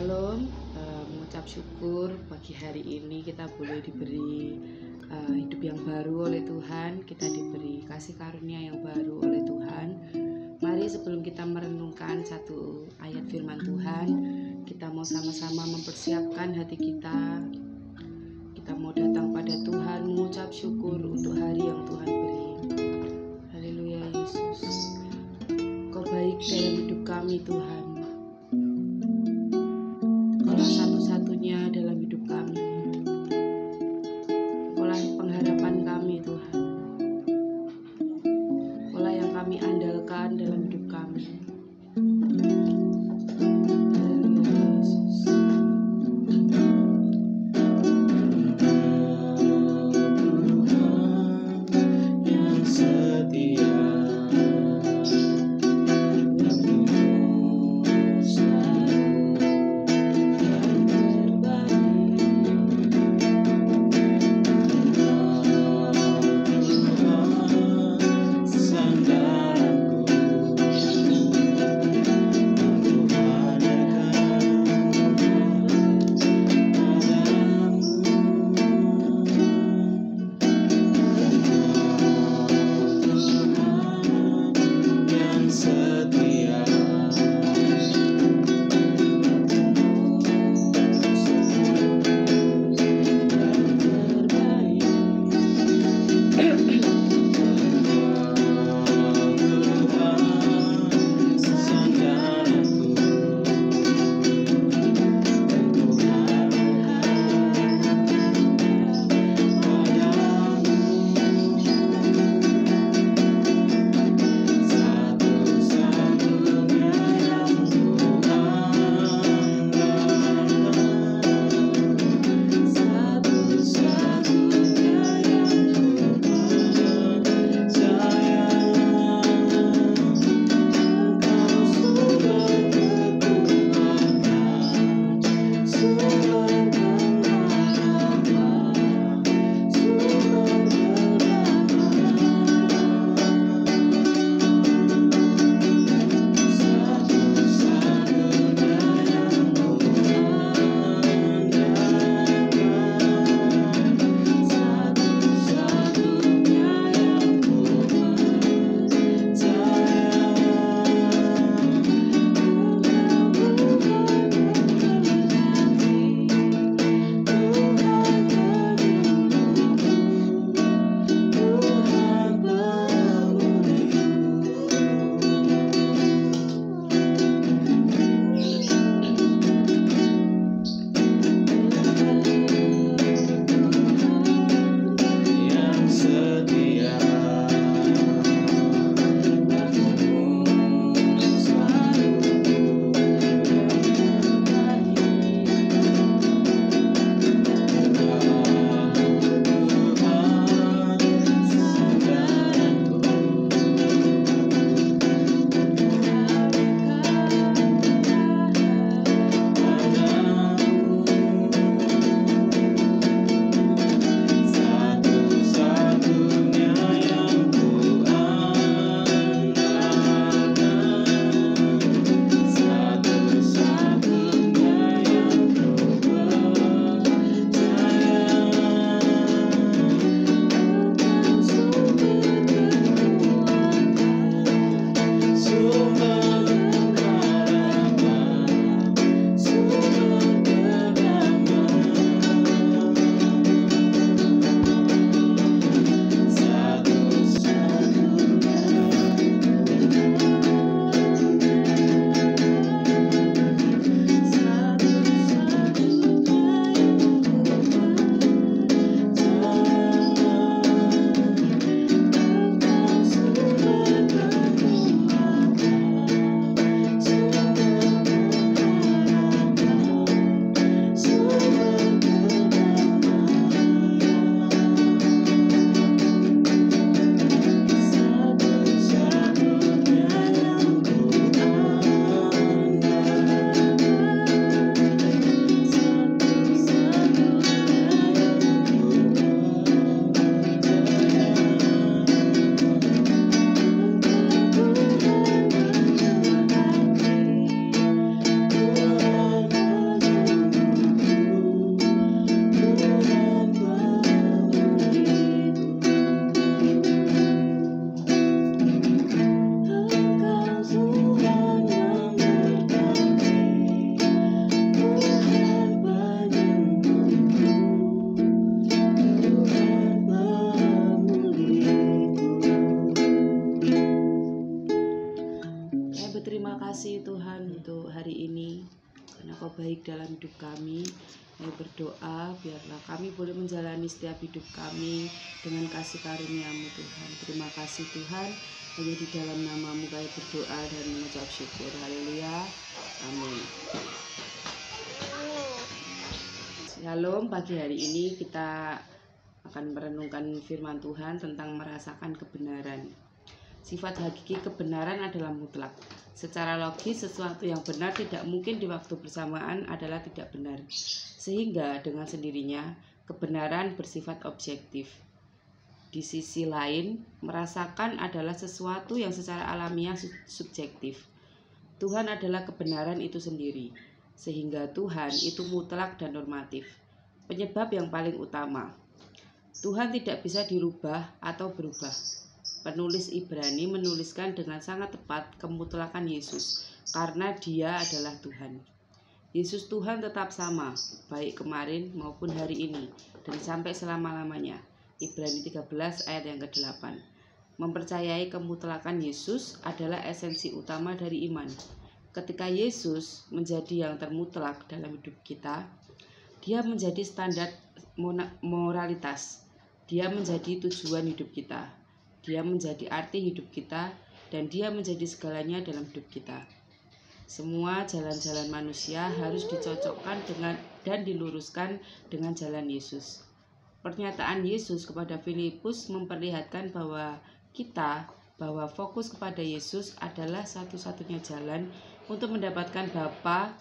Shalom, mengucap syukur pagi hari ini kita boleh diberi hidup yang baru oleh Tuhan. Kita diberi kasih karunia yang baru oleh Tuhan. Mari sebelum kita merenungkan satu ayat firman Tuhan, kita mau sama-sama mempersiapkan hati kita. Kita mau datang pada Tuhan mengucap syukur untuk hari yang Tuhan beri. Haleluya Yesus, Kau baik dalam hidup kami Tuhan. Kaulah satu-satunya dalam hidup kami. Kaulah pengharapan kami Tuhan. Kaulah yang kami andalkan dalam hidup kami. Haleluya Yesus. Yang setia selalu karena Kau baik dalam hidup kami. Kami berdoa biarlah kami boleh menjalani setiap hidup kami dengan kasih karunia-Mu Tuhan. Terima kasih Tuhan, hanya di dalam nama-Mu kami berdoa dan mengucap syukur. Haleluya, amin. Shalom, pagi hari ini kita akan merenungkan firman Tuhan tentang merasakan kebenaran. Sifat hakiki kebenaran adalah mutlak. Secara logis, sesuatu yang benar tidak mungkin di waktu bersamaan adalah tidak benar. Sehingga dengan sendirinya, kebenaran bersifat objektif. Di sisi lain, merasakan adalah sesuatu yang secara alamiah subjektif. Tuhan adalah kebenaran itu sendiri, sehingga Tuhan itu mutlak dan normatif. Penyebab yang paling utama, Tuhan tidak bisa dirubah atau berubah. Penulis Ibrani menuliskan dengan sangat tepat kemutlakan Yesus, karena Dia adalah Tuhan. Yesus Tuhan tetap sama, baik kemarin maupun hari ini, dan sampai selama-lamanya. Ibrani 13 ayat yang ke-8. Mempercayai kemutlakan Yesus adalah esensi utama dari iman. Ketika Yesus menjadi yang termutlak dalam hidup kita, Dia menjadi standar moralitas. Dia menjadi tujuan hidup kita. Dia menjadi arti hidup kita, dan Dia menjadi segalanya dalam hidup kita. Semua jalan-jalan manusia harus dicocokkan dengan dan diluruskan dengan jalan Yesus. Pernyataan Yesus kepada Filipus memperlihatkan bahwa fokus kepada Yesus adalah satu-satunya jalan untuk mendapatkan Bapa.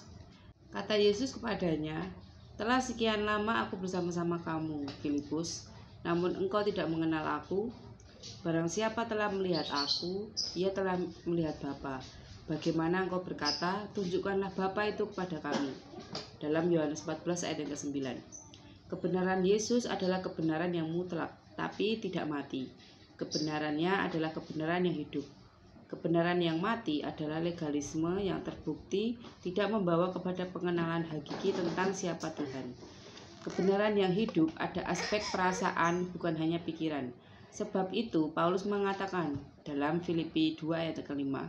Kata Yesus kepadanya, "Telah sekian lama aku bersama-sama kamu, Filipus, namun engkau tidak mengenal aku. Barang siapa telah melihat aku, ia telah melihat Bapa. Bagaimana engkau berkata, tunjukkanlah Bapa itu kepada kami." Dalam Yohanes 14 ayat yang ke-9. Kebenaran Yesus adalah kebenaran yang mutlak, tapi tidak mati. Kebenarannya adalah kebenaran yang hidup. Kebenaran yang mati adalah legalisme yang terbukti tidak membawa kepada pengenalan hakiki tentang siapa Tuhan. Kebenaran yang hidup ada aspek perasaan, bukan hanya pikiran. Sebab itu Paulus mengatakan dalam Filipi 2 ayat ke-5,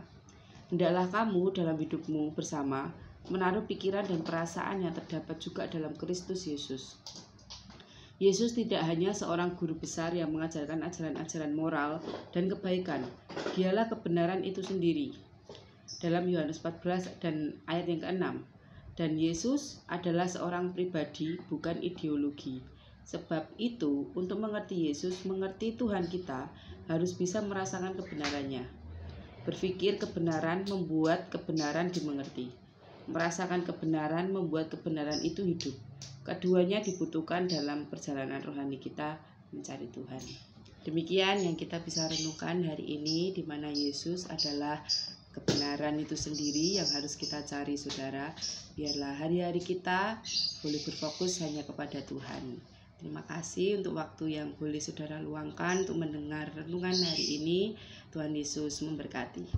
"Hendaklah kamu dalam hidupmu bersama menaruh pikiran dan perasaan yang terdapat juga dalam Kristus Yesus." Yesus tidak hanya seorang guru besar yang mengajarkan ajaran-ajaran moral dan kebaikan. Dialah kebenaran itu sendiri. Dalam Yohanes 14 dan ayat yang ke-6. Dan Yesus adalah seorang pribadi, bukan ideologi. Sebab itu, untuk mengerti Yesus, mengerti Tuhan kita, harus bisa merasakan kebenarannya. Berpikir kebenaran membuat kebenaran dimengerti. Merasakan kebenaran membuat kebenaran itu hidup. Keduanya dibutuhkan dalam perjalanan rohani kita mencari Tuhan. Demikian yang kita bisa renungkan hari ini, di mana Yesus adalah kebenaran itu sendiri yang harus kita cari, saudara. Biarlah hari-hari kita boleh berfokus hanya kepada Tuhan. Terima kasih untuk waktu yang boleh saudara luangkan untuk mendengar renungan hari ini. Tuhan Yesus memberkati.